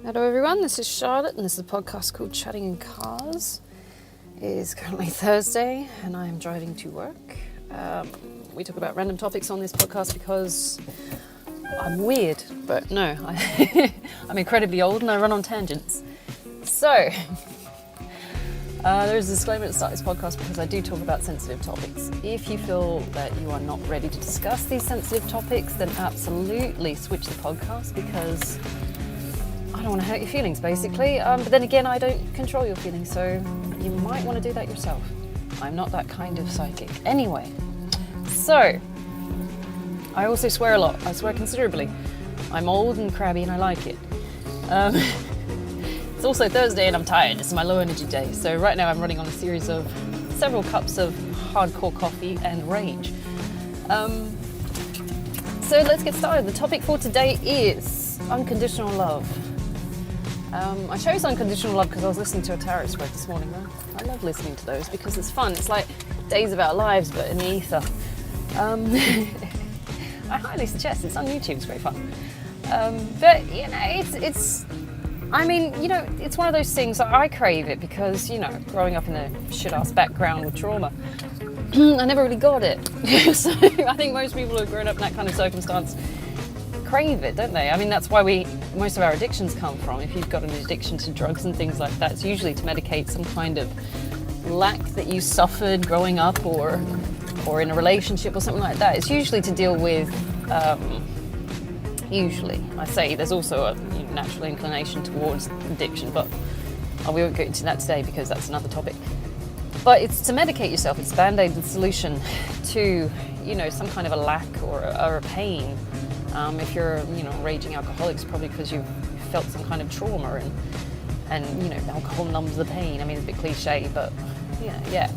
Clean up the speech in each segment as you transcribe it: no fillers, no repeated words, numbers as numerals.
Hello everyone, this is Charlotte and this is a podcast called Chatting in Cars. It is currently Thursday and I am driving to work. We talk about random topics on this podcast because I'm weird, but no, I'm incredibly old and I run on tangents. So, there's a disclaimer at the start of this podcast because I do talk about sensitive topics. If you feel that you are not ready to discuss these sensitive topics, then absolutely switch the podcast because I don't want to hurt your feelings, basically. But then again, I don't control your feelings, so you might want to do that yourself. I'm not that kind of psychic. Anyway, so I also swear a lot. I swear considerably. I'm old and crabby and I like it. It's also Thursday and I'm tired. It's my low energy day. So right now I'm running on a series of several cups of hardcore coffee and rage. So let's get started. The topic for today is unconditional love. I chose Unconditional Love because I was listening to a tarot spread this morning. I love listening to those because it's fun. It's like Days of Our Lives, but in the ether. I highly suggest it's on YouTube. It's great fun. But you know, it's. I mean, you know, it's one of those things that I crave it because, you know, growing up in a shit-ass background with trauma, I never really got it. So I think most people who have grown up in that kind of circumstance crave it, don't they? I mean, that's why most of our addictions come from. If you've got an addiction to drugs and things like that, it's usually to medicate some kind of lack that you suffered growing up or in a relationship or something like that. It's usually to deal with, usually, I say there's also a natural inclination towards addiction, but we won't go into that today because that's another topic. But it's to medicate yourself. It's Band-Aid, the solution to, you know, some kind of a lack or a pain. If you're, you know, raging alcoholic, it's probably because you've felt some kind of trauma and you know, alcohol numbs the pain. I mean, it's a bit cliche, but yeah.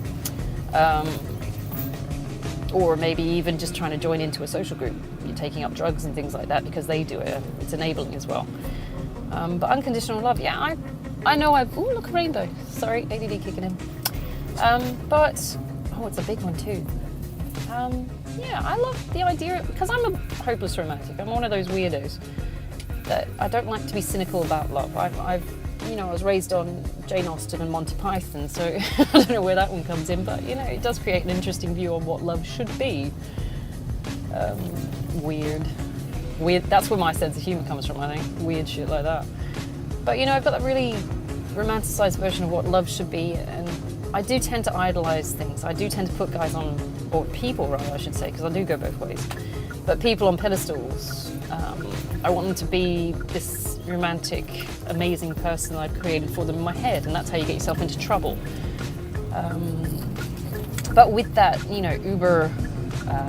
Or maybe even just trying to join into a social group. You're taking up drugs and things like that because they do it. It's enabling as well. But unconditional love, yeah, I know ooh, look, a rainbow. Sorry, ADD kicking in. But, it's a big one too. Yeah, I love the idea, because I'm a hopeless romantic. I'm one of those weirdos that I don't like to be cynical about love. I was raised on Jane Austen and Monty Python, so I don't know where that one comes in, but, you know, it does create an interesting view on what love should be. Weird. That's where my sense of humor comes from, I think. Weird shit like that. But, you know, I've got that really romanticized version of what love should be, and I do tend to idolize things. I do tend to put guys on, or people rather, I should say, because I do go both ways. But people on pedestals. I want them to be this romantic, amazing person I've created for them in my head, and that's how you get yourself into trouble. But with that, you know, uber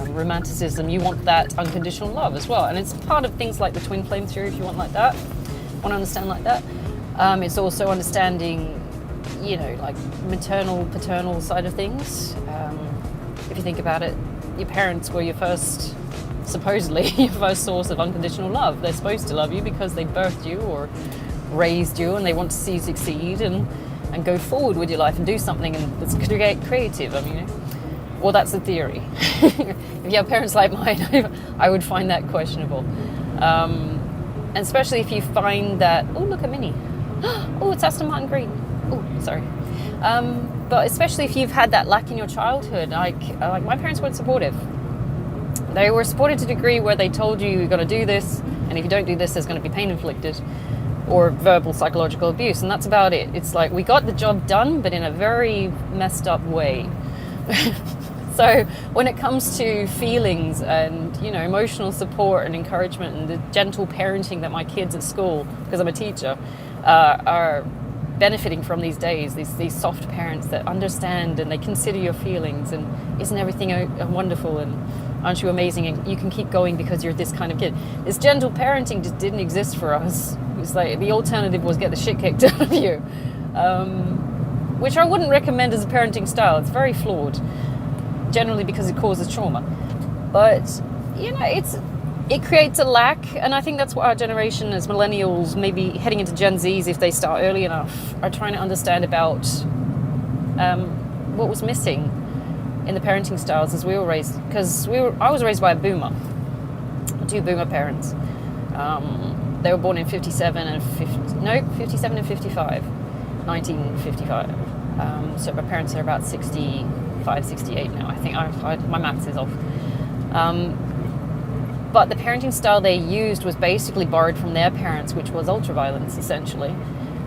romanticism, you want that unconditional love as well. And it's part of things like the twin flame theory, if you want to understand like that. It's also understanding, you know, like maternal, paternal side of things. If you think about it, your parents were supposedly your first source of unconditional love. They're supposed to love you because they birthed you or raised you and they want to see you succeed and go forward with your life and do something that's creative. I mean, well, that's the theory. If you have parents like mine, I would find that questionable. And especially if you find that, oh, look, a Mini. Oh, it's Aston Martin Green. Oh, sorry. But especially if you've had that lack in your childhood, like my parents weren't supportive. They were supportive to a degree where they told you you're going to do this, and if you don't do this, there's going to be pain inflicted, or verbal psychological abuse, and that's about it. It's like we got the job done, but in a very messed up way. So when it comes to feelings and, you know, emotional support and encouragement and the gentle parenting that my kids at school, because I'm a teacher, are benefiting from these days, these soft parents that understand and they consider your feelings and isn't everything wonderful and aren't you amazing and you can keep going because you're this kind of kid. This gentle parenting just didn't exist for us. It's like the alternative was get the shit kicked out of you, which I wouldn't recommend as a parenting style. It's very flawed, generally because it causes trauma. But, you know, it creates a lack, and I think that's what our generation as millennials, maybe heading into Gen Zs if they start early enough, are trying to understand about what was missing in the parenting styles as we were raised. Because I was raised by a boomer, two boomer parents. They were born in 57 and nope, 57 and 55, 1955. So my parents are about 65, 68 now. I think my maths is off. But the parenting style they used was basically borrowed from their parents, which was ultraviolence, essentially,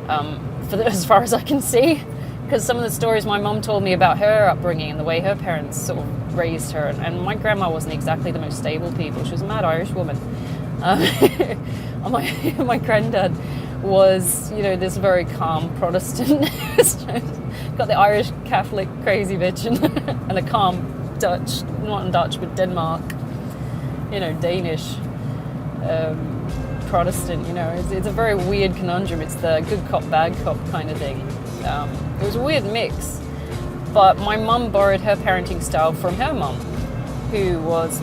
as far as I can see. Because some of the stories my mum told me about her upbringing and the way her parents sort of raised her, and my grandma wasn't exactly the most stable people. She was a mad Irish woman. My granddad was, this very calm Protestant. Got the Irish Catholic crazy bitch and a calm Dutch, not Dutch, but Denmark, Danish Protestant. It's a very weird conundrum. It's the good cop, bad cop kind of thing. It was a weird mix, but my mum borrowed her parenting style from her mum, who was,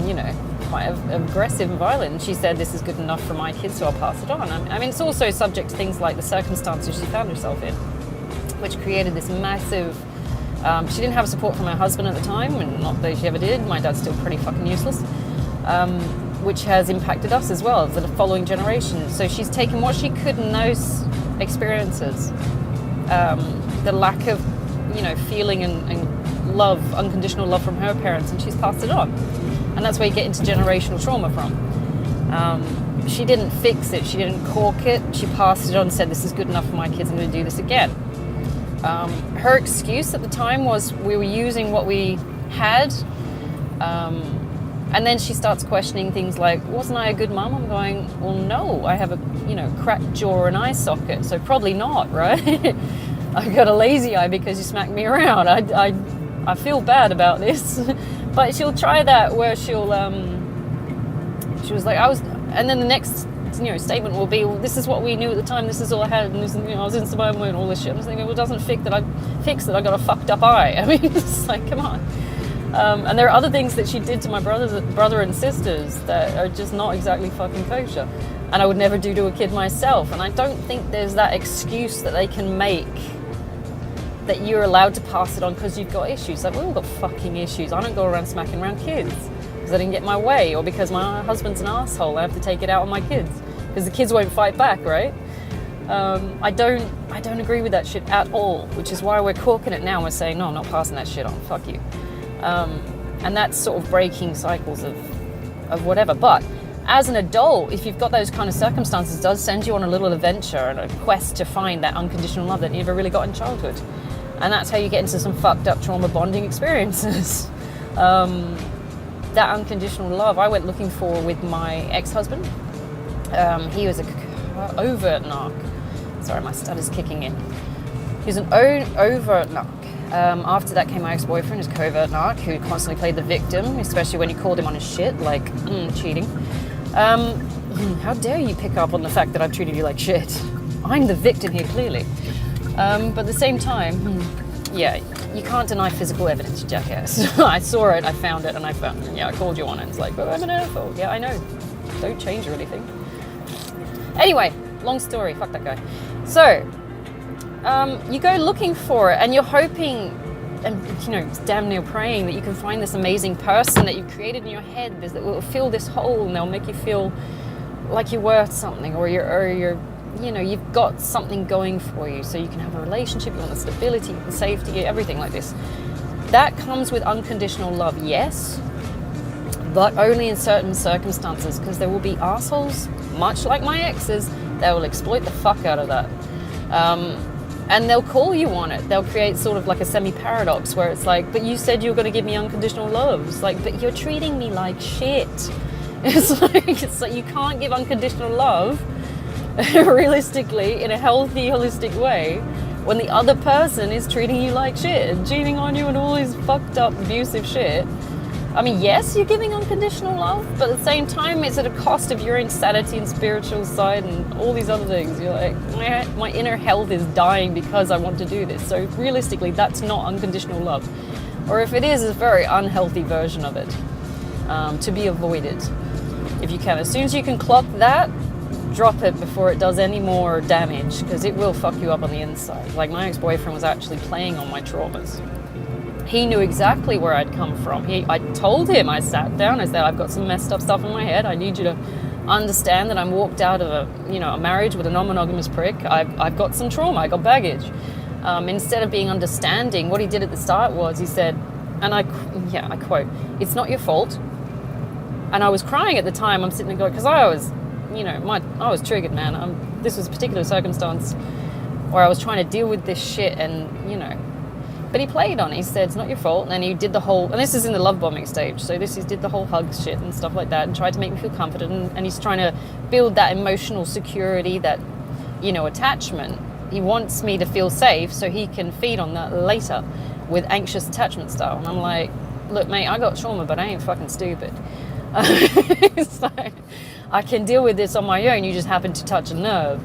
quite aggressive and violent. And she said, this is good enough for my kids, so I'll pass it on. I mean, it's also subject to things like the circumstances she found herself in, which created this massive... she didn't have support from her husband at the time, and not that she ever did. My dad's still pretty fucking useless, which has impacted us as well, the following generation. So she's taken what she could in those experiences, the lack of, feeling and love, unconditional love from her parents, and she's passed it on. And that's where you get into generational trauma from. She didn't fix it. She didn't cork it. She passed it on and said, this is good enough for my kids. I'm going to do this again. Her excuse at the time was we were using what we had. And then she starts questioning things like, wasn't I a good mum? I'm going, well, no, I have a, cracked jaw and eye socket. So probably not, right? I got a lazy eye because you smacked me around. I feel bad about this. But she'll try that where she was like, and then the next, statement will be, well, this is what we knew at the time, this is all I had, and this, I was in suburban and all this shit. I'm thinking, well, it doesn't fix that I got a fucked up eye. I mean, it's like, come on. And there are other things that she did to my brother and sisters that are just not exactly fucking kosher. And I would never do to a kid myself. And I don't think there's that excuse that they can make that you're allowed to pass it on because you've got issues. Like, we all got fucking issues. I don't go around smacking around kids because I didn't get my way, or because my husband's an asshole. I have to take it out on my kids because the kids won't fight back, right? I don't agree with that shit at all, which is why we're corking it now. We're saying, no, I'm not passing that shit on. Fuck you. And that's sort of breaking cycles of whatever. But as an adult, if you've got those kind of circumstances, it does send you on a little adventure and a quest to find that unconditional love that you never really got in childhood. And that's how you get into some fucked up trauma bonding experiences. That unconditional love I went looking for with my ex-husband. He was a overt narc. Sorry, my stutter's kicking in. He was an overt narc. After that came my ex-boyfriend, his covert narc, who constantly played the victim, especially when you called him on his shit, like cheating. How dare you pick up on the fact that I've treated you like shit? I'm the victim here, clearly. But at the same time, yeah, you can't deny physical evidence, jackass. I saw it, I found it, and I called you on it. It's like, well, I'm an asshole. Yeah, I know. Don't change or anything. Anyway, long story. Fuck that guy. So, you go looking for it, and you're hoping, and damn near praying that you can find this amazing person that you've created in your head that will fill this hole, and they'll make you feel like you're worth something, or you've got something going for you, so you can have a relationship, you want the stability, the safety, everything like this. That comes with unconditional love, yes, but only in certain circumstances, because there will be assholes, much like my exes, that will exploit the fuck out of that. And they'll call you on it. They'll create sort of like a semi-paradox where it's like, but you said you were going to give me unconditional love. It's like, but you're treating me like shit. It's like you can't give unconditional love realistically in a healthy, holistic way when the other person is treating you like shit and cheating on you and all this fucked up, abusive shit. I mean, yes, you're giving unconditional love, but at the same time, it's at a cost of your own sanity and spiritual side and all these other things. You're like, my inner health is dying because I want to do this. So realistically, that's not unconditional love. Or if it is, it's a very unhealthy version of it, to be avoided if you can. As soon as you can clock that, drop it before it does any more damage, because it will fuck you up on the inside. Like, my ex-boyfriend was actually playing on my traumas. He knew exactly where I'd come from. I told him, I sat down, I said, I've got some messed up stuff in my head. I need you to understand that I'm walked out of a marriage with a non-monogamous prick. I've got some trauma. I got baggage. Instead of being understanding, what he did at the start was he said, and I quote, "It's not your fault." And I was crying at the time. I'm sitting there going, because I was, I was triggered, man. This was a particular circumstance where I was trying to deal with this shit, and but he played on it. He said, "It's not your fault," and then he did the whole, and this is in the love bombing stage. So he did the whole hug shit and stuff like that, and tried to make me feel confident, and he's trying to build that emotional security, that attachment. He wants me to feel safe so he can feed on that later with anxious attachment style. And I'm like, look, mate, I got trauma, but I ain't fucking stupid. So I can deal with this on my own. You just happen to touch a nerve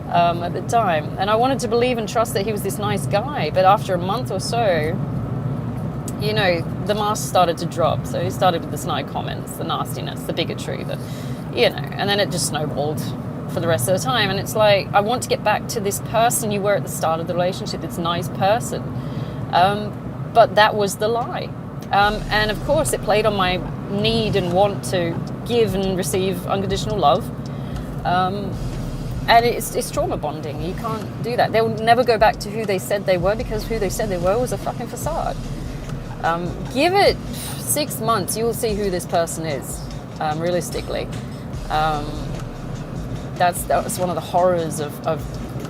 at the time. And I wanted to believe and trust that he was this nice guy. But after a month or so, the mask started to drop. So he started with the snide comments, the nastiness, the bigotry, and then it just snowballed for the rest of the time. And it's like, I want to get back to this person you were at the start of the relationship, this nice person. But that was the lie. And of course it played on my need and want to give and receive unconditional love. And it's trauma bonding. You can't do that. They'll never go back to who they said they were, because who they said they were was a fucking facade. Give it 6 months, you will see who this person is, realistically. That's one of the horrors of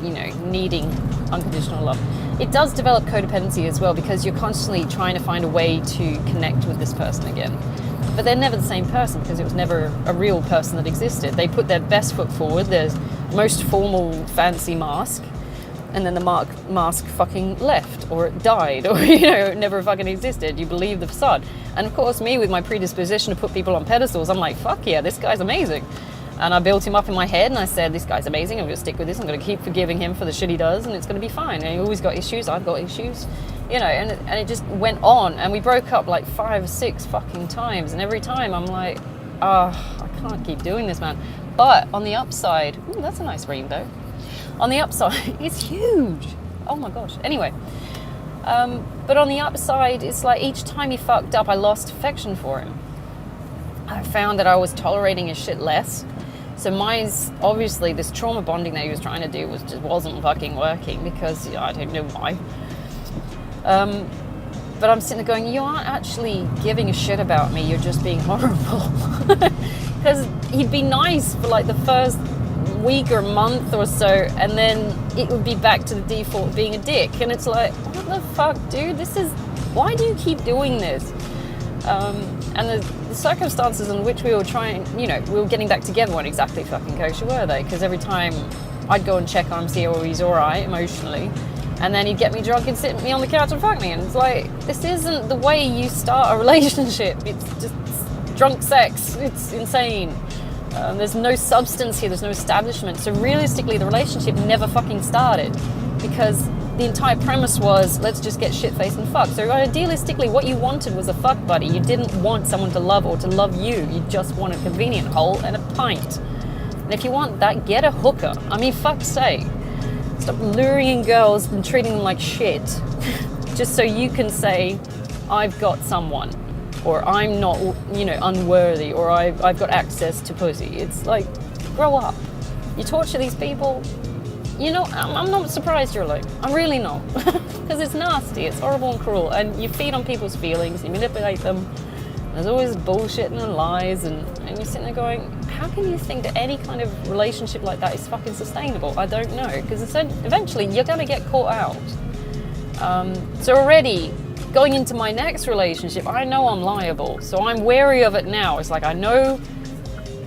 needing unconditional love. It does develop codependency as well, because you're constantly trying to find a way to connect with this person again. But they're never the same person, because it was never a real person that existed. They put their best foot forward, their most formal, fancy mask, and then the mask fucking left, or it died, or it never fucking existed. You believe the facade. And of course, me with my predisposition to put people on pedestals, I'm like, fuck yeah, this guy's amazing. And I built him up in my head, and I said, this guy's amazing, I'm going to stick with this, I'm going to keep forgiving him for the shit he does, and it's going to be fine. And he always got issues, I've got issues, and it just went on. And we broke up like 5 or 6 fucking times, and every time I'm like, I can't keep doing this, man. But on the upside, ooh, that's a nice rainbow. On the upside, it's huge. Oh my gosh. Anyway, but on the upside, it's like each time he fucked up, I lost affection for him. I found that I was tolerating his shit less. So mine's, obviously, this trauma bonding that he was trying to do just wasn't fucking working, because I don't know why. But I'm sitting there going, you aren't actually giving a shit about me, you're just being horrible. Because he'd be nice for like the first week or month or so, and then it would be back to the default of being a dick. And it's like, what the fuck, dude? Why do you keep doing this? And the circumstances in which we were trying, we were getting back together weren't exactly fucking kosher, were they? Because every time I'd go and check on him, see how he's alright emotionally, and then he'd get me drunk and sit me on the couch and fuck me. And it's like, this isn't the way you start a relationship. It's just drunk sex. It's insane. There's no substance here. There's no establishment. So realistically, the relationship never fucking started, because the entire premise was, let's just get shit-faced and fuck. So idealistically, what you wanted was a fuck buddy. You didn't want someone to love or to love you. You just want a convenient hole and a pint. And if you want that, get a hooker. I mean, fuck's sake. Stop luring in girls and treating them like shit just so you can say, I've got someone, or I'm not, unworthy, or I've got access to pussy. It's like, grow up. You torture these people. I'm not surprised you're alone. I'm really not. Because it's nasty, it's horrible and cruel, and you feed on people's feelings, you manipulate them. There's always bullshit and lies, and you're sitting there going, how can you think that any kind of relationship like that is fucking sustainable? I don't know, because eventually you're going to get caught out. So already, going into my next relationship, I know I'm liable, so I'm wary of it now. It's like, I know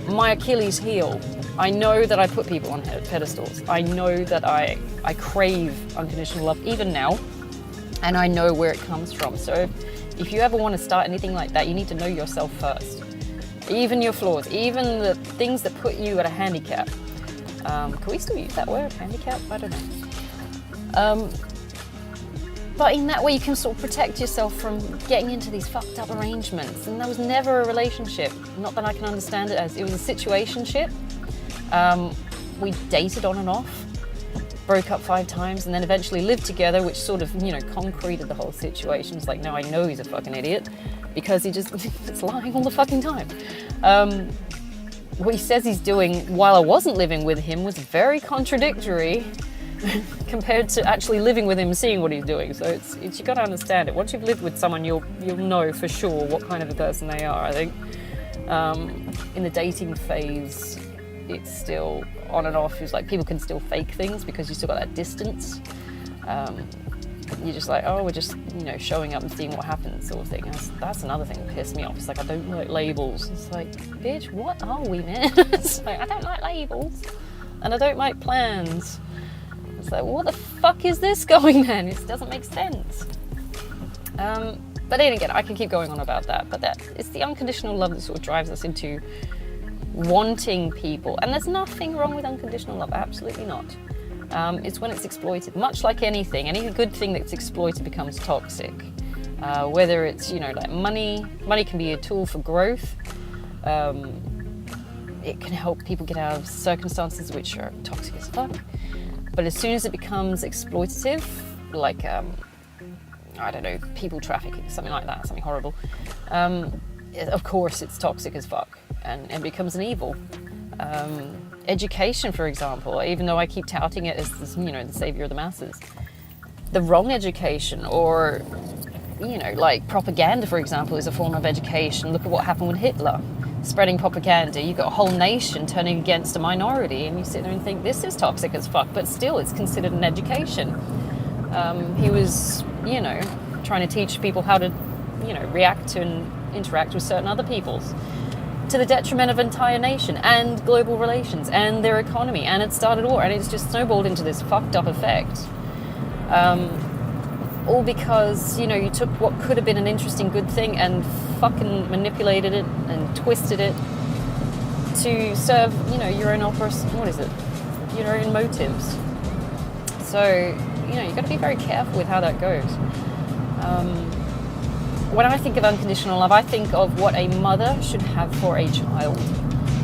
my Achilles heel. I know that I put people on pedestals. I know that I crave unconditional love even now, and I know where it comes from. So if you ever want to start anything like that, you need to know yourself first. Even your flaws, even the things that put you at a handicap. Can we still use that word, handicap? I don't know. But in that way, you can sort of protect yourself from getting into these fucked up arrangements. And that was never a relationship. Not that I can understand it as. It was a situationship. We dated on and off, broke up 5 times, and then eventually lived together, which sort of, concreted the whole situation. It's like, now I know he's a fucking idiot, because he just is lying all the fucking time. what he says he's doing while I wasn't living with him was very contradictory compared to actually living with him and seeing what he's doing. So it's you got to understand it. Once you've lived with someone, you'll know for sure what kind of a person they are. I think in the dating phase, it's still on and off. It's like people can still fake things because you still got that distance. You're just like, oh, we're just, showing up and seeing what happens, sort of thing. That's another thing that pissed me off. It's like, I don't like labels. It's like, bitch, what are we, man? It's like, I don't like labels and I don't like plans. It's like, what the fuck is this going, man? It doesn't make sense. But then again, I can keep going on about that, but it's the unconditional love that sort of drives us into wanting people. And there's nothing wrong with unconditional love, absolutely not. It's when it's exploited. Much like anything, any good thing that's exploited becomes toxic. Whether it's, like money can be a tool for growth. It can help people get out of circumstances which are toxic as fuck. But as soon as it becomes exploitative, like, I don't know, people trafficking, something like that, something horrible, of course it's toxic as fuck and becomes an evil. Education, for example, even though I keep touting it as this, the savior of the masses, the wrong education, or like propaganda, for example, is a form of education. Look at what happened with Hitler, spreading propaganda. You got a whole nation turning against a minority, and you sit there and think this is toxic as fuck, but still it's considered an education. He was trying to teach people how to react to and interact with certain other peoples, to the detriment of an entire nation and global relations and their economy, and it started a war, and it's just snowballed into this fucked up effect. All because, you took what could have been an interesting good thing and fucking manipulated it and twisted it to serve, your own your own motives. So, you've got to be very careful with how that goes. When I think of unconditional love, I think of what a mother should have for a child.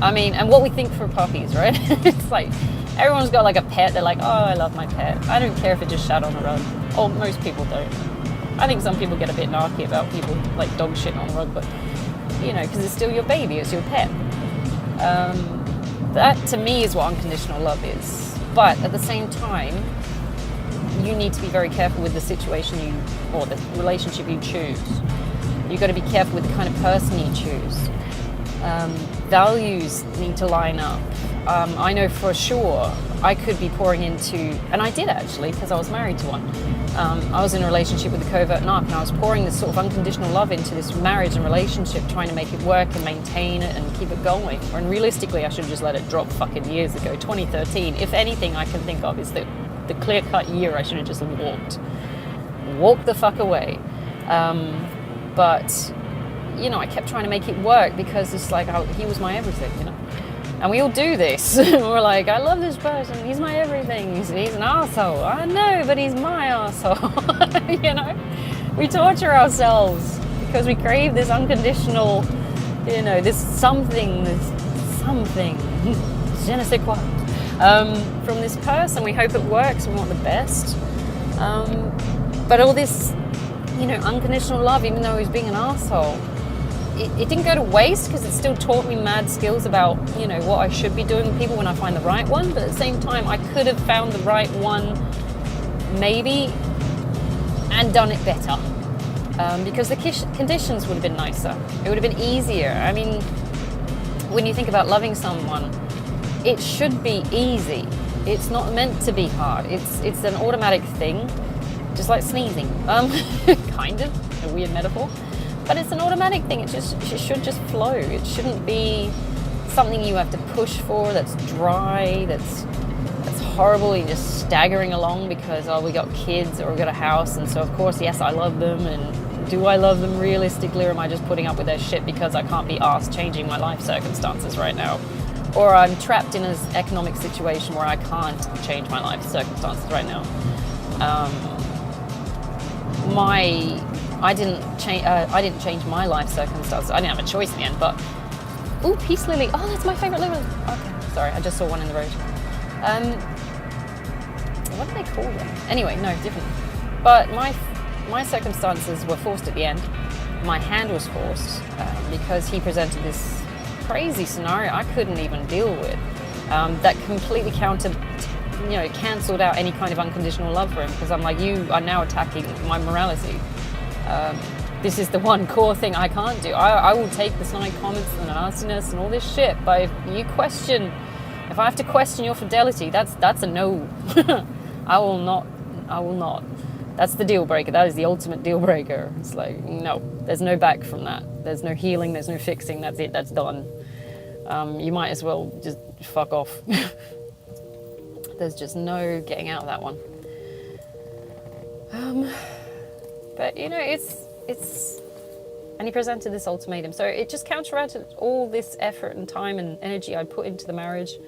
And what we think for puppies, right? It's like, everyone's got like a pet. They're like, oh, I love my pet. I don't care if it just shat on the rug. Oh, most people don't. I think some people get a bit narky about people like dog shitting on the rug, but, because it's still your baby, it's your pet. That to me is what unconditional love is. But at the same time, you need to be very careful with the situation or the relationship you choose. You've got to be careful with the kind of person you choose. Values need to line up. I know for sure I could be pouring into, and I did actually, because I was married to one. I was in a relationship with a covert narc, and I was pouring this sort of unconditional love into this marriage and relationship, trying to make it work and maintain it and keep it going. And realistically, I should have just let it drop fucking years ago. 2013, if anything I can think of is the clear-cut year I should have just walked the fuck away. But I kept trying to make it work because it's like, he was my everything, and we all do this. We're like, I love this person, he's my everything, he's an arsehole. I know, but he's my arsehole. We torture ourselves because we crave this unconditional, this something, je ne sais quoi, from this person. We hope it works, we want the best. But all this, unconditional love, even though he was being an arsehole, it didn't go to waste because it still taught me mad skills about, what I should be doing with people when I find the right one. But at the same time, I could have found the right one, maybe, and done it better. Because the conditions would have been nicer. It would have been easier. When you think about loving someone, it should be easy. It's not meant to be hard. It's an automatic thing, just like sneezing. Kind of, a weird metaphor. But it's an automatic thing. It should just flow. It shouldn't be something you have to push for, that's dry, that's horrible. You're just staggering along because, we got kids or we got a house, and so of course, yes, I love them. And do I love them realistically, or am I just putting up with their shit because I can't be asked changing my life circumstances right now? Or I'm trapped in an economic situation where I can't change my life circumstances right now. I didn't change my life circumstances. I didn't have a choice in the end, but ooh, peace lily. Oh, that's my favorite lily. Okay, sorry, I just saw one in the road. What do they call them? Anyway, no, different. But my circumstances were forced at the end. My hand was forced because he presented this crazy scenario I couldn't even deal with. That completely cancelled out any kind of unconditional love for him, because I'm like, you are now attacking my morality. This is the one core thing I can't do. I will take the snide comments and the nastiness and all this shit, but if I have to question your fidelity, that's a no. I will not. That's the deal breaker. That is the ultimate deal breaker. It's like, no, there's no back from that. There's no healing, there's no fixing, that's it, that's done. You might as well just fuck off. There's just no getting out of that one. But it's and he presented this ultimatum, so it just counteracted all this effort and time and energy I put into the marriage,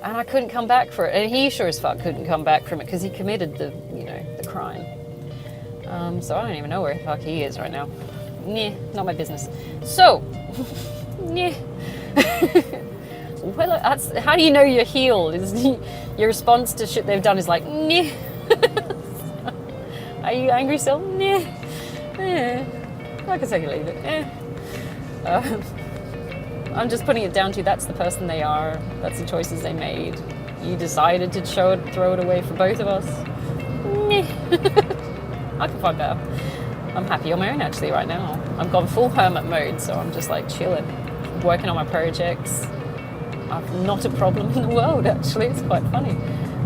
and I couldn't come back for it, and he sure as fuck couldn't come back from it, because he committed the crime. So I don't even know where the fuck he is right now. Nah, not my business. So, nah. Well, how do you know you're healed? Your response to shit they've done is like, nah. Are you angry still? Nah. I can take it or leave it. I'm just putting it down to, that's the person they are. That's the choices they made. You decided to throw it away for both of us. I can find better. I'm happy on my own actually right now. I've gone full hermit mode, so I'm just like chilling, working on my projects. I've not a problem in the world actually. It's quite funny.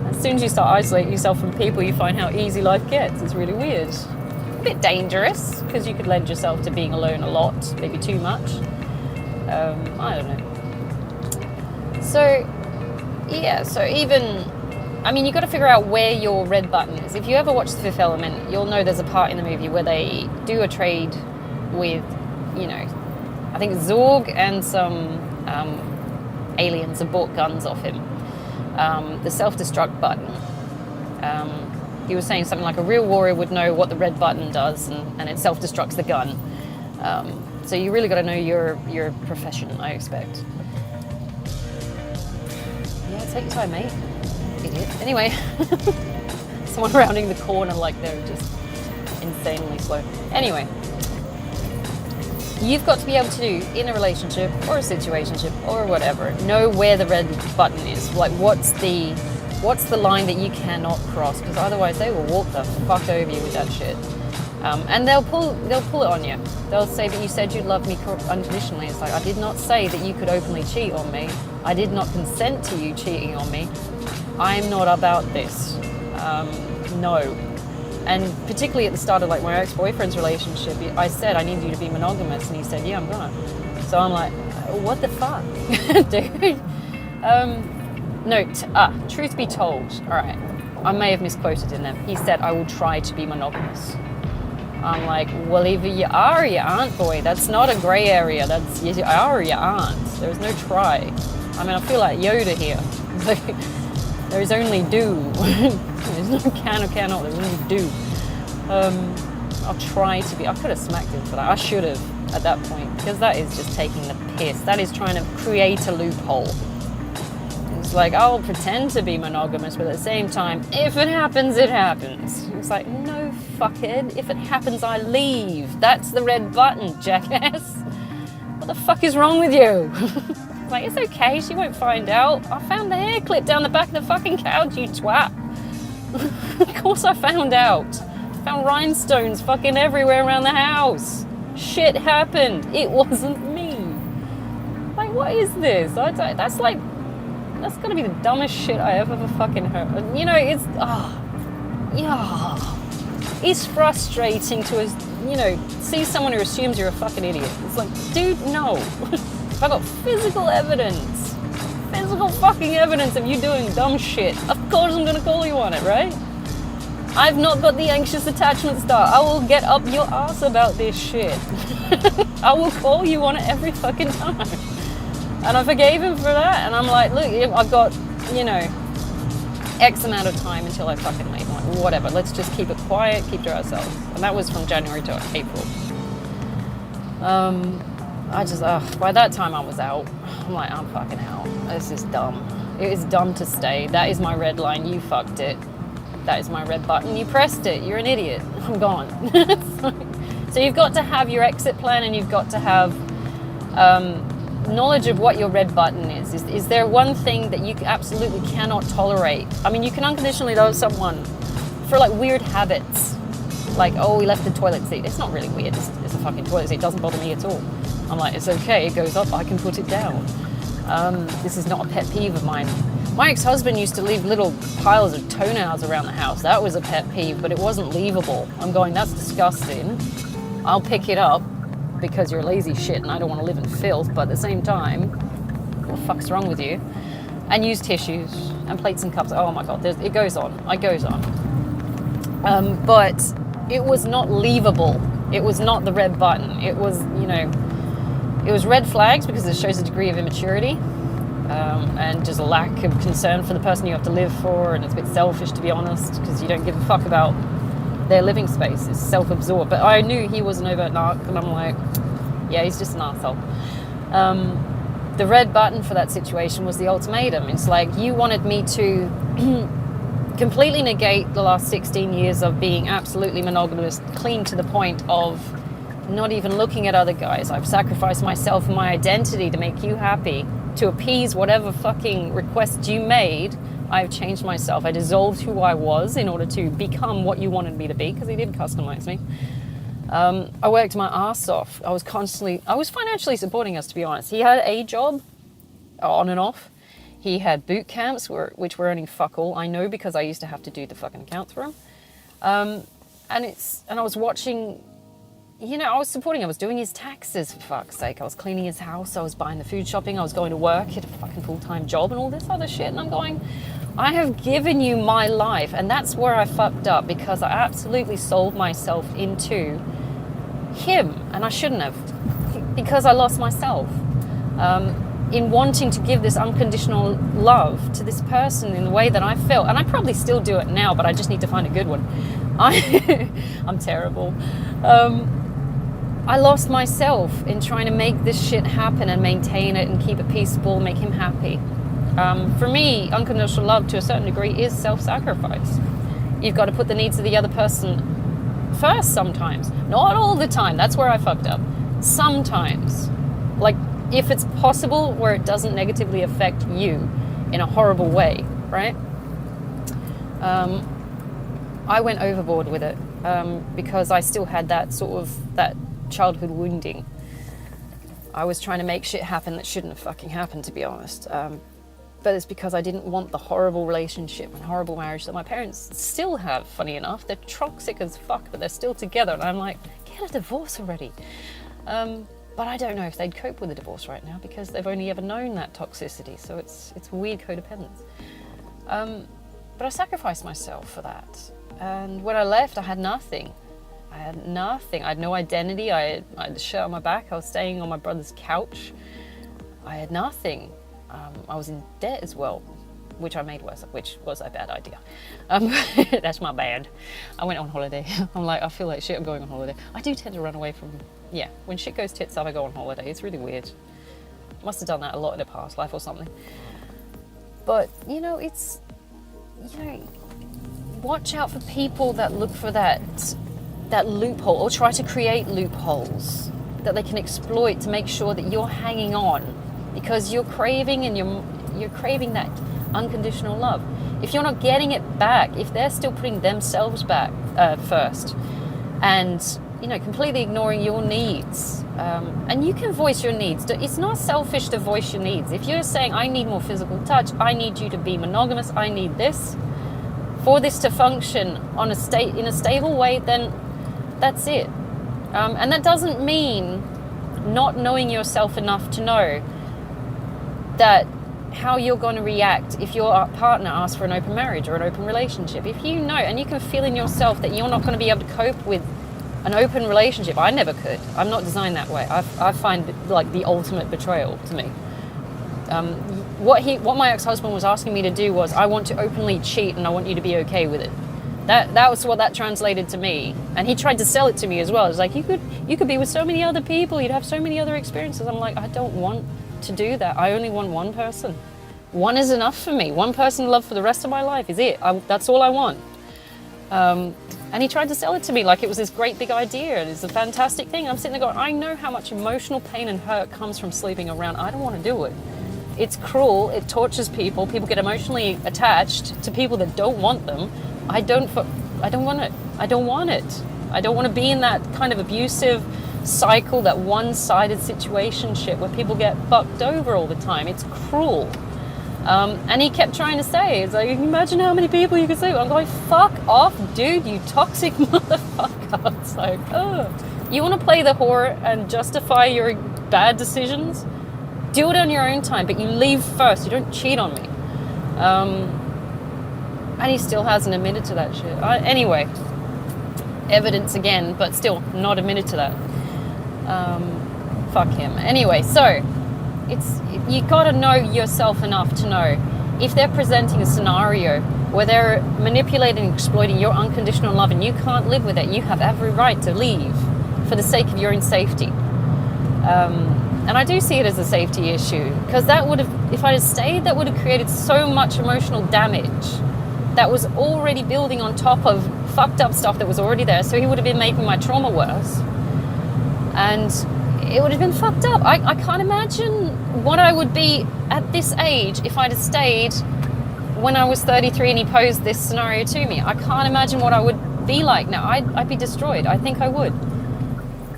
As soon as you start isolating yourself from people, you find how easy life gets. It's really weird. A bit dangerous, because you could lend yourself to being alone a lot, maybe too much. I don't know. So, yeah, you got to figure out where your red button is. If you ever watch The Fifth Element, you'll know there's a part in the movie where they do a trade with, I think Zorg and some aliens have bought guns off him. The self-destruct button. He was saying something like a real warrior would know what the red button does, and it self-destructs the gun. So you really got to know your profession, I expect. Yeah, take your time, mate. Idiot. Anyway, someone rounding the corner like they're just insanely slow. Anyway, you've got to be able to, in a relationship or a situationship or whatever, know where the red button is. Like, what's the line that you cannot cross? Because otherwise, they will walk the fuck over you with that shit. And they'll pull it on you. They'll say that you said you'd love me unconditionally. It's like, I did not say that you could openly cheat on me. I did not consent to you cheating on me. I'm not about this. No. And particularly at the start of like my ex-boyfriend's relationship, I said, I need you to be monogamous. And he said, yeah, I'm gonna. So I'm like, what the fuck? Dude. Truth be told, all right, I may have misquoted in them. He said, I will try to be monogamous. I'm like, well, either you are or you aren't, boy. That's not a grey area. That's you are or you aren't. There's no try. I mean, I feel like Yoda here. There's only do. There's no can or cannot. There's only do. I'll try to be. I could have smacked him for that. I should have at that point, because that is just taking the piss. That is trying to create a loophole. It's like, I'll pretend to be monogamous, but at the same time, if it happens, it happens. It's like, no, fuckhead. If it happens, I leave. That's the red button, jackass. What the fuck is wrong with you? It's like, it's okay, she won't find out. I found the hair clip down the back of the fucking couch, you twat. Of course I found out. Found rhinestones fucking everywhere around the house. Shit happened. It wasn't me. Like, what is this? That's gonna be the dumbest shit I ever fucking heard. It's frustrating to, see someone who assumes you're a fucking idiot. It's like, dude, no. If I got physical fucking evidence of you doing dumb shit, of course I'm gonna call you on it, right? I've not got the anxious attachment style. I will get up your ass about this shit. I will call you on it every fucking time. And I forgave him for that, and I'm like, look, I've got, X amount of time until I fucking leave. I'm like, whatever, let's just keep it quiet, keep to ourselves. And that was from January to April. By that time I was out. I'm like, I'm fucking out. This is dumb. It is dumb to stay. That is my red line. You fucked it. That is my red button. You pressed it. You're an idiot. I'm gone. So you've got to have your exit plan, and you've got to have knowledge of what your red button is. Is there one thing that you absolutely cannot tolerate? I mean, you can unconditionally love someone for like weird habits. Like, oh, we left the toilet seat. It's not really weird. It's a fucking toilet seat. It doesn't bother me at all. I'm like, it's okay. It goes up. I can put it down. This is not a pet peeve of mine. My ex-husband used to leave little piles of toenails around the house. That was a pet peeve, but it wasn't leavable. I'm going, that's disgusting. I'll pick it up because you're a lazy shit and I don't want to live in filth, but at the same time, what the fuck's wrong with you? And use tissues and plates and cups. Oh my God, it goes on. It goes on. But it was not leavable. It was not the red button. It was, it was red flags because it shows a degree of immaturity. And just a lack of concern for the person you have to live for, and it's a bit selfish, to be honest, because you don't give a fuck about their living space. It's self-absorbed. But I knew he was an overt narc, and I'm like, yeah, he's just an arsehole. The red button for that situation was the ultimatum. It's like, you wanted me to completely negate the last 16 years of being absolutely monogamous, clean to the point of not even looking at other guys. I've sacrificed myself and my identity to make you happy, to appease whatever fucking request you made. I've changed myself. I dissolved who I was in order to become what you wanted me to be, because he did customize me. I worked my ass off. I was financially supporting us, to be honest. He had a job, on and off. He had boot camps, which were earning fuck all. I know because I used to have to do the fucking accounts for him. And I was watching, I was supporting him. I was doing his taxes, for fuck's sake. I was cleaning his house. I was buying the food shopping. I was going to work. He had a fucking full-time job and all this other shit. And I'm going, I have given you my life. And that's where I fucked up, because I absolutely sold myself into him. And I shouldn't have, because I lost myself. In wanting to give this unconditional love to this person in the way that I felt. And I probably still do it now, but I just need to find a good one. I'm terrible. I lost myself in trying to make this shit happen and maintain it and keep it peaceable, make him happy. For me, unconditional love to a certain degree is self-sacrifice. You've got to put the needs of the other person first sometimes. Not all the time. That's where I fucked up. Sometimes. Like, if it's possible, where it doesn't negatively affect you in a horrible way, right? I went overboard with it because I still had that childhood wounding. I was trying to make shit happen that shouldn't have fucking happened, to be honest. But it's because I didn't want the horrible relationship and horrible marriage that my parents still have, funny enough. They're toxic as fuck, but they're still together. And I'm like, get a divorce already. But I don't know if they'd cope with a divorce right now, because they've only ever known that toxicity. So it's weird codependence. But I sacrificed myself for that. And when I left, I had nothing. I had no identity. I had the shirt on my back. I was staying on my brother's couch. I had nothing. I was in debt as well, which I made worse, which was a bad idea. That's my bad. I went on holiday. I'm like, I feel like shit, I'm going on holiday. I do tend to run away from, when shit goes tits up, I go on holiday. It's really weird. Must have done that a lot in a past life or something. But, watch out for people that look for that loophole, or try to create loopholes that they can exploit to make sure that you're hanging on, because you're craving you're craving that unconditional love. If you're not getting it back, if they're still putting themselves back first, and completely ignoring your needs, and you can voice your needs. It's not selfish to voice your needs. If you're saying, I need more physical touch, I need you to be monogamous, I need this for this to function in a stable way, then that's it. And that doesn't mean not knowing yourself enough to know that how you're going to react if your partner asks for an open marriage or an open relationship. If you know, and you can feel in yourself that you're not going to be able to cope with an open relationship. I never could. I'm not designed that way. I find it like the ultimate betrayal to me. What my ex-husband was asking me to do was, I want to openly cheat and I want you to be okay with it. That was what that translated to me. And he tried to sell it to me as well. It's like, you could be with so many other people, you'd have so many other experiences. I'm like, I don't want to do that. I only want one person. One is enough for me. One person to love for the rest of my life is it. That's all I want. And he tried to sell it to me like it was this great big idea and it's a fantastic thing. I'm sitting there going, I know how much emotional pain and hurt comes from sleeping around. I don't want to do it. It's cruel. It tortures people. People get emotionally attached to people that don't want them. I don't want it. I don't want it. I don't want to be in that kind of abusive cycle, that one-sided situationship where people get fucked over all the time. It's cruel. And he kept trying to say, it's like, imagine how many people you could save. I'm going, fuck off, dude, you toxic motherfucker. It's like, oh. You want to play the whore and justify your bad decisions? Do it on your own time, but you leave first. You don't cheat on me. And he still hasn't admitted to that shit. Anyway, evidence again, but still not admitted to that. Fuck him. Anyway, so you got to know yourself enough to know if they're presenting a scenario where they're manipulating and exploiting your unconditional love and you can't live with it, you have every right to leave for the sake of your own safety. And I do see it as a safety issue because that would have, if I had stayed, that would have created so much emotional damage that was already building on top of fucked up stuff that was already there. So he would have been making my trauma worse. And it would have been fucked up. I can't imagine what I would be at this age if I'd have stayed when I was 33 and he posed this scenario to me. I can't imagine what I would be like now. I'd be destroyed. I think I would.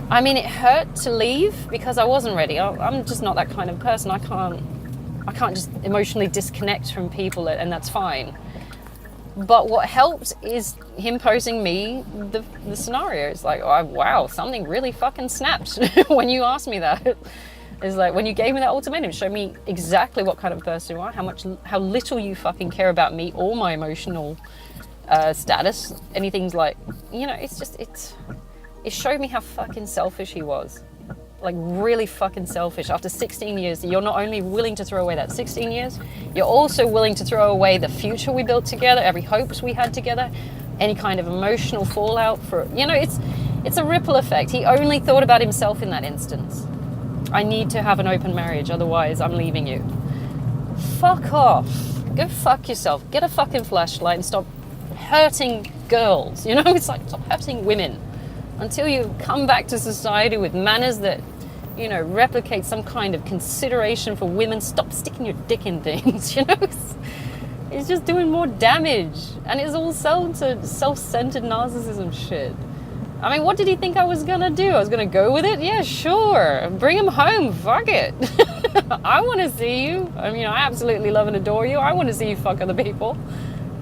I mean, it hurt to leave because I wasn't ready. I'm just not that kind of person. I can't just emotionally disconnect from people, and that's fine. But what helped is him posing me the scenario. It's like, oh, wow, something really fucking snapped when you asked me that. It's like, when you gave me that ultimatum, show me exactly what kind of person you are, how little you fucking care about me or my emotional status. Anything's like, it showed me how fucking selfish he was. Like, really fucking selfish. After 16 years, you're not only willing to throw away that 16 years, you're also willing to throw away the future we built together, every hopes we had together, any kind of emotional fallout for, it's a ripple effect. He only thought about himself in that instance. I need to have an open marriage, otherwise I'm leaving you. Fuck off. Go fuck yourself. Get a fucking flashlight and stop hurting girls. It's like, stop hurting women. Until you come back to society with manners that, replicate some kind of consideration for women, stop sticking your dick in things, It's just doing more damage. And it's all self-centered narcissism shit. I mean, what did he think I was gonna do? I was gonna go with it? Yeah, sure. Bring him home, fuck it. I wanna see you. I mean, I absolutely love and adore you. I wanna see you fuck other people.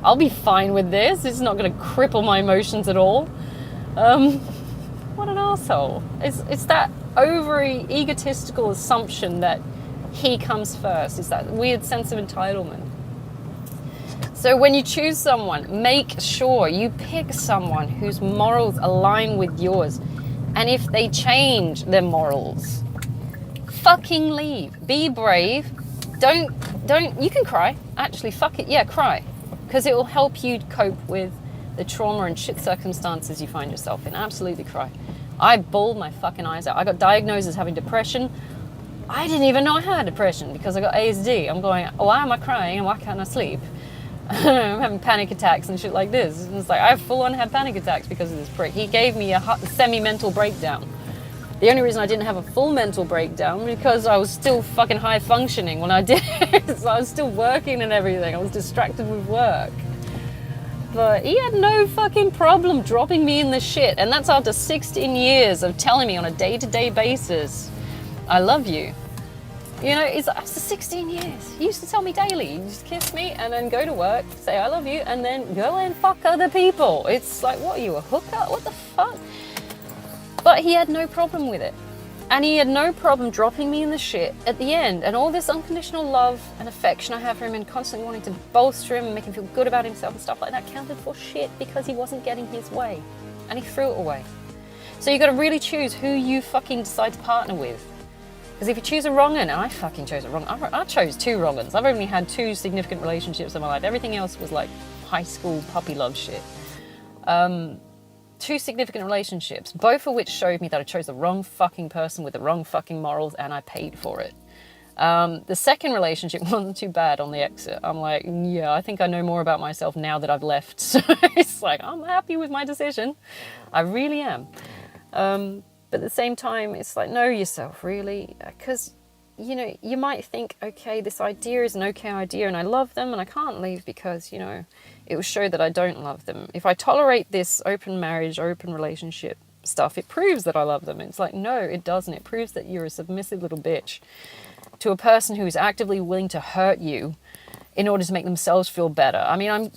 I'll be fine with this. It's not gonna cripple my emotions at all. What an asshole. It's that overly egotistical assumption that he comes first. It's that weird sense of entitlement. So when you choose someone, make sure you pick someone whose morals align with yours. And if they change their morals, fucking leave. Be brave. Don't, you can cry. Actually, fuck it. Yeah, cry. Because it will help you cope with the trauma and shit circumstances you find yourself in. Absolutely cry. I bawled my fucking eyes out. I got diagnosed as having depression. I didn't even know I had depression because I got ASD. I'm going, why am I crying and why can't I sleep? I'm having panic attacks and shit like this. And it's like, I full-on had panic attacks because of this prick. He gave me a semi-mental breakdown. The only reason I didn't have a full mental breakdown because I was still fucking high functioning when I did it. So I was still working and everything. I was distracted with work. But he had no fucking problem dropping me in the shit. And that's after 16 years of telling me on a day-to-day basis, I love you. It's after 16 years. He used to tell me daily. You just kiss me and then go to work, say I love you, and then go and fuck other people. It's like, what, are you a hooker? What the fuck? But he had no problem with it. And he had no problem dropping me in the shit at the end. And all this unconditional love and affection I have for him and constantly wanting to bolster him and make him feel good about himself and stuff like that counted for shit because he wasn't getting his way. And he threw it away. So you got to really choose who you fucking decide to partner with. Because if you choose a wrong one, and I fucking chose a wrong one. I chose 2 wrong ones. I've only had 2 significant relationships in my life. Everything else was like high school puppy love shit. 2 significant relationships, both of which showed me that I chose the wrong fucking person with the wrong fucking morals, and I paid for it. The second relationship wasn't too bad on the exit. I'm like, yeah, I think I know more about myself now that I've left. So it's like, I'm happy with my decision. I really am. But at the same time, it's like, know yourself, really. Because, you know, you might think, okay, this idea is an okay idea and I love them and I can't leave because, you know, it will show that I don't love them. If I tolerate this open marriage, open relationship stuff, it proves that I love them. It's like, no, it doesn't. It proves that you're a submissive little bitch to a person who is actively willing to hurt you in order to make themselves feel better. I mean,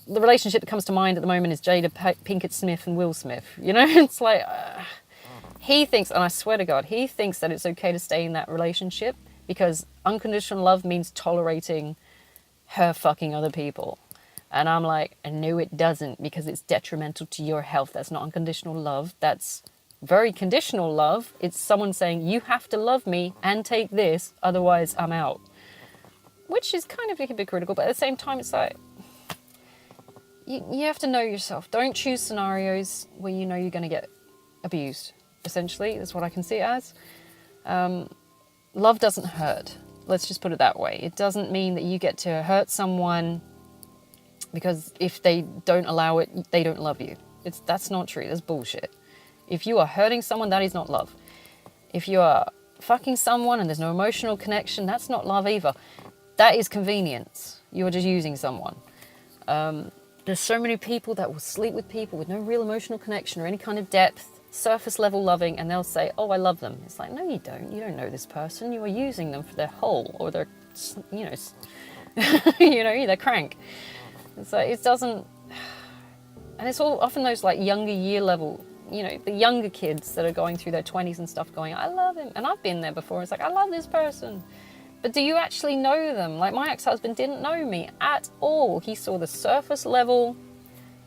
the relationship that comes to mind at the moment is Jada Pinkett Smith and Will Smith. You know, it's like, he thinks, and I swear to God, he thinks that it's okay to stay in that relationship because unconditional love means tolerating her fucking other people. And I'm like, no, it doesn't, because it's detrimental to your health. That's not unconditional love. That's very conditional love. It's someone saying, you have to love me and take this, otherwise I'm out. Which is kind of hypocritical, but at the same time, it's like, you have to know yourself. Don't choose scenarios where you know you're going to get abused. Essentially, that's what I can see it as. Love doesn't hurt. Let's just put it that way. It doesn't mean that you get to hurt someone because if they don't allow it, they don't love you. That's not true. That's bullshit. If you are hurting someone, that is not love. If you are fucking someone and there's no emotional connection, that's not love either. That is convenience. You're just using someone. There's so many people that will sleep with people with no real emotional connection or any kind of depth, surface level loving, and they'll say, oh, I love them. It's like, no, you don't. You don't know this person. You are using them for their whole or their, you know, you know, their crank. It's like, it doesn't, and it's all often those like younger year level, you know, the younger kids that are going through their 20s and stuff going, I love him. And I've been there before. It's like, I love this person. But do you actually know them? Like my ex-husband didn't know me at all. He saw the surface level.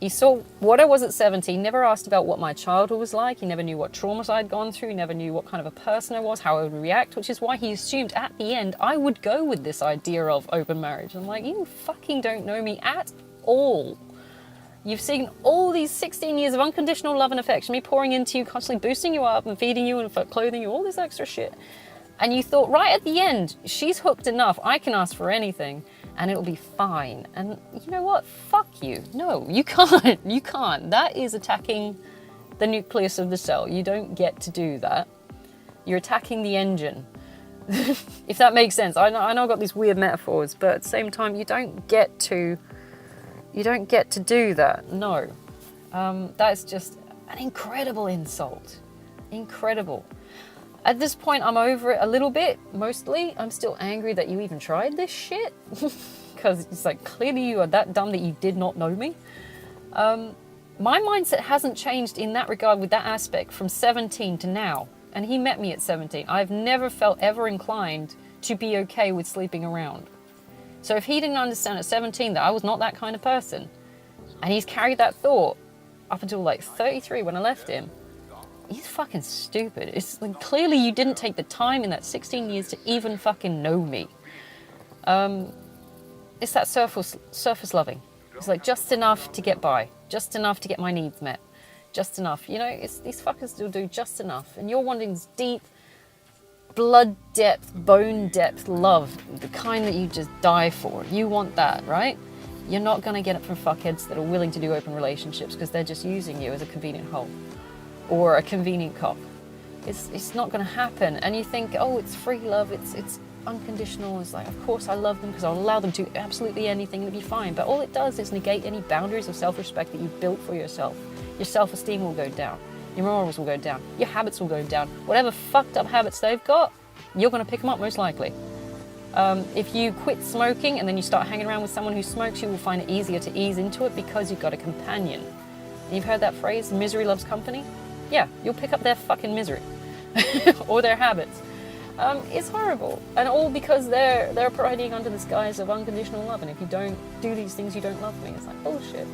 He saw what I was at 17, never asked about what my childhood was like. He never knew what traumas I'd gone through. He never knew what kind of a person I was, how I would react, which is why he assumed at the end I would go with this idea of open marriage. I'm like, you fucking don't know me at all. You've seen all these 16 years of unconditional love and affection, me pouring into you, constantly boosting you up and feeding you and clothing you, all this extra shit. And you thought, right at the end, she's hooked enough, I can ask for anything and it'll be fine. And you know what? Fuck you. No, you can't. You can't. That is attacking the nucleus of the cell. You don't get to do that. You're attacking the engine. If that makes sense. I know I've got these weird metaphors, but at the same time, you don't get to do that. No. That's just an incredible insult. Incredible. At this point, I'm over it a little bit, mostly. I'm still angry that you even tried this shit. Because it's like, clearly you are that dumb that you did not know me. My mindset hasn't changed in that regard with that aspect from 17 to now. And he met me at 17. I've never felt ever inclined to be okay with sleeping around. So if he didn't understand at 17 that I was not that kind of person, and he's carried that thought up until like 33 when I left him, he's fucking stupid. It's like, clearly you didn't take the time in that 16 years to even fucking know me. It's that surface loving. It's like just enough to get by, just enough to get my needs met, just enough. You know, it's these fuckers will do just enough. And you're wanting this deep, blood depth, bone depth love, the kind that you just die for. You want that, right? You're not going to get it from fuckheads that are willing to do open relationships because they're just using you as a convenient hole. Or a convenient cop. It's not going to happen. And you think, oh, it's free love, it's unconditional. It's like, of course I love them because I'll allow them to do absolutely anything and it'll be fine. But all it does is negate any boundaries of self-respect that you've built for yourself. Your self-esteem will go down. Your morals will go down. Your habits will go down. Whatever fucked up habits they've got, you're going to pick them up most likely. If you quit smoking and then you start hanging around with someone who smokes, you will find it easier to ease into it because you've got a companion. And you've heard that phrase, misery loves company? Yeah, you'll pick up their fucking misery or their habits. It's horrible, and all because they're parading under the guise of unconditional love. And if you don't do these things, you don't love me. It's like bullshit.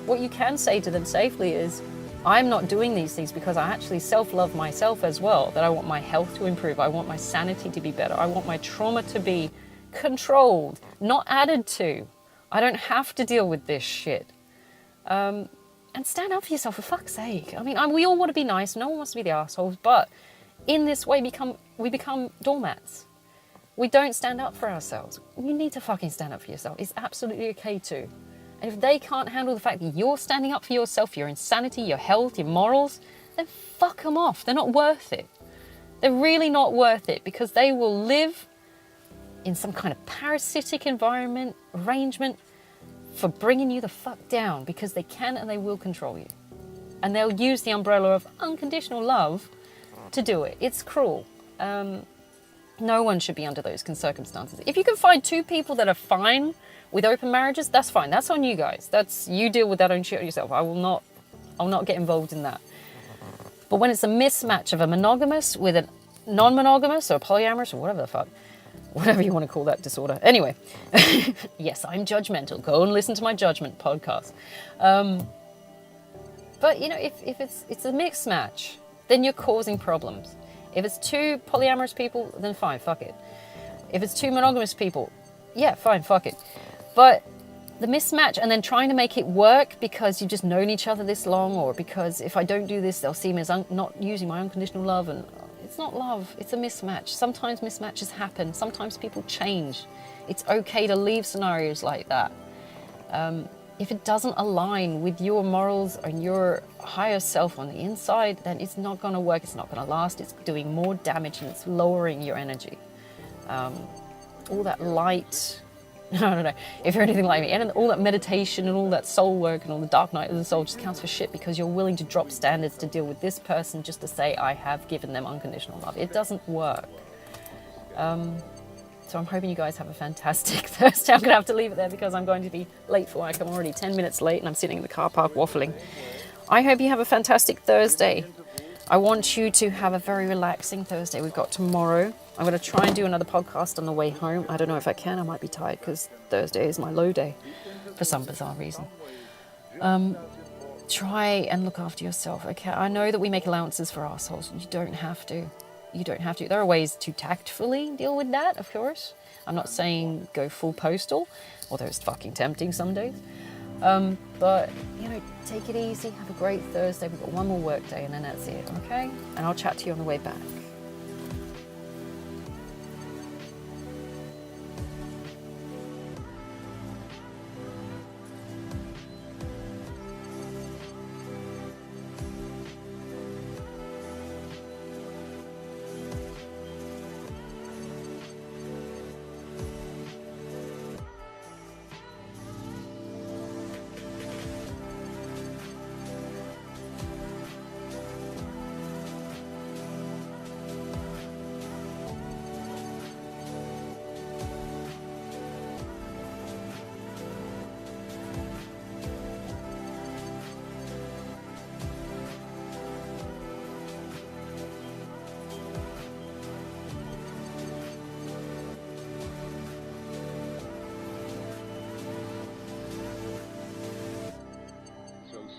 What you can say to them safely is, I'm not doing these things because I actually self-love myself as well. That I want my health to improve. I want my sanity to be better. I want my trauma to be controlled, not added to. I don't have to deal with this shit. And stand up for yourself, for fuck's sake. I mean, we all want to be nice. No one wants to be the assholes. But in this way, we become doormats. we don't stand up for ourselves. You need to fucking stand up for yourself. It's absolutely okay to. And if they can't handle the fact that you're standing up for yourself, your insanity, your health, your morals, then fuck them off. They're not worth it. They're really not worth it, because they will live in some kind of parasitic environment, arrangement for bringing you the fuck down, because they can and they will control you. And they'll use the umbrella of unconditional love to do it. It's cruel. No one should be under those circumstances. If you can find two people that are fine with open marriages, that's fine. That's on you guys. That's, you deal with that own shit yourself. I'll not get involved in that. But when it's a mismatch of a monogamous with a non-monogamous or polyamorous or whatever the fuck, whatever you want to call that disorder. Anyway, yes, I'm judgmental. Go and listen to my judgment podcast. But, you know, if it's a mixed match, then you're causing problems. If it's two polyamorous people, then fine, fuck it. If it's two monogamous people, yeah, fine, fuck it. But the mismatch and then trying to make it work because you've just known each other this long, or because if I don't do this, they'll see me as not using my unconditional love, and it's not love, it's a mismatch. Sometimes mismatches happen. Sometimes people change. It's okay to leave scenarios like that. If it doesn't align with your morals and your higher self on the inside, then it's not going to work. It's not going to last. It's doing more damage and it's lowering your energy. All that light, I don't know, if you're anything like me, and all that meditation and all that soul work and all the dark night of the soul just counts for shit, because you're willing to drop standards to deal with this person just to say, I have given them unconditional love. It doesn't work. So I'm hoping you guys have a fantastic Thursday. I'm going to have to leave it there because I'm going to be late for work. I'm already 10 minutes late and I'm sitting in the car park waffling. I hope you have a fantastic Thursday. I want you to have a very relaxing Thursday. We've got tomorrow. I'm going to try and do another podcast on the way home. I don't know if I can. I might be tired because Thursday is my low day for some bizarre reason. Try and look after yourself, okay? I know that we make allowances for assholes. You don't have to. You don't have to. There are ways to tactfully deal with that, of course. I'm not saying go full postal, although it's fucking tempting some days. But, you know, take it easy. Have a great Thursday. We've got one more work day and then that's it, okay? And I'll chat to you on the way back.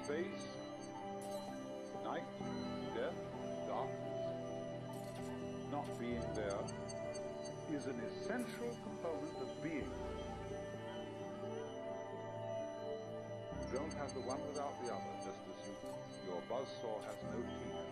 Space, night, death, darkness, not being there is an essential component of being. You don't have the one without the other, just as your buzzsaw has no teeth.